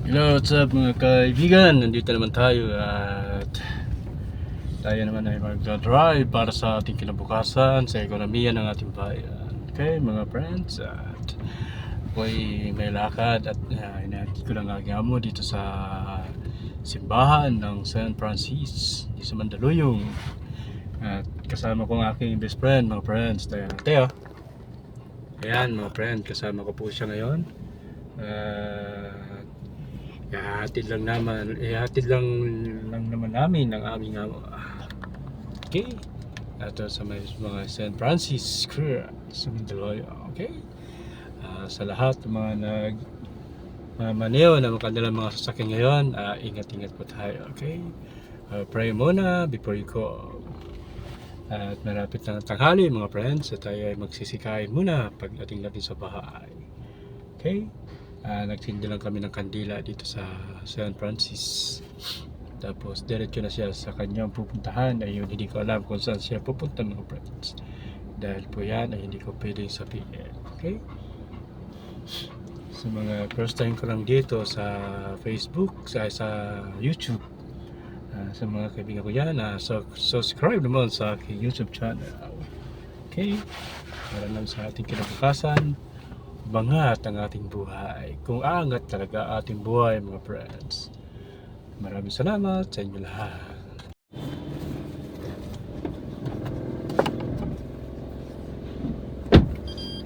Hello, what's up mga kaibigan? Nandito naman tayo at tayo naman ay mag-drive para sa ating kinabukasan sa ekonomiya ng ating bayan. Okay mga friends, at ako'y may lakad at inahatid ko lang aking amo dito sa simbahan ng San Francis dito sa Mandaluyong. At kasama ko ang aking best friend mga friends. Tayo natin ayan mga friend, kasama ko po siya ngayon. Ihahatid lang naman namin ang aming okay, ato sa mga San Francis Square sa Mandaluyong. Okay, sa lahat ng mga nagmamaneo ng kanilang mga sasakyan ngayon, ingat-ingat po tayo. Okay, pray muna before you go. At malapit na tanghali mga friends, at tayo ay magsisikain muna pagdating natin sa bahay. Okay, nagtindi lang kami ng kandila dito sa San Francis. Tapos diretso na siya sa kanyang pupuntahan. Ayun, hindi ko alam kung saan siya pupunta mga friends. Dahil po yan ay hindi ko pwedeng sabihin. Okay? Sa mga first time ko lang dito sa Facebook, sa YouTube, sa mga kaibigan ko yan, subscribe naman sa aking YouTube channel. Okay? Para lang sa ating kinabukasan, bangat ang ating buhay. Kung angat talaga ating buhay mga friends. Maraming salamat sa inyo lahat.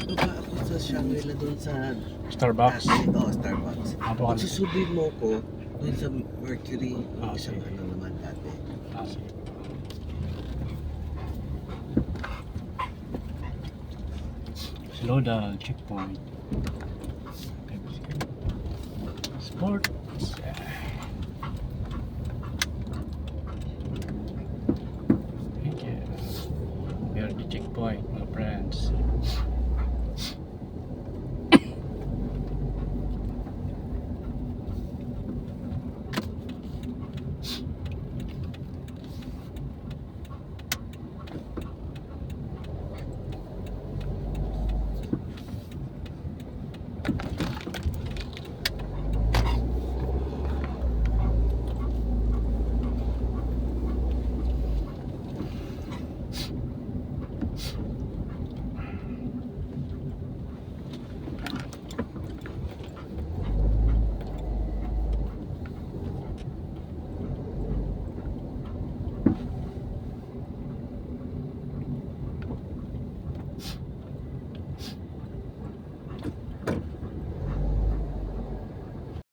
Baba ako sa Shangri-La doon sa Starbucks. Starbucks. Apo ka na. Susubid mo ko doon sa Mercury. Isang sige. ano naman dati. Sige. Slow down, checkpoint. Sport.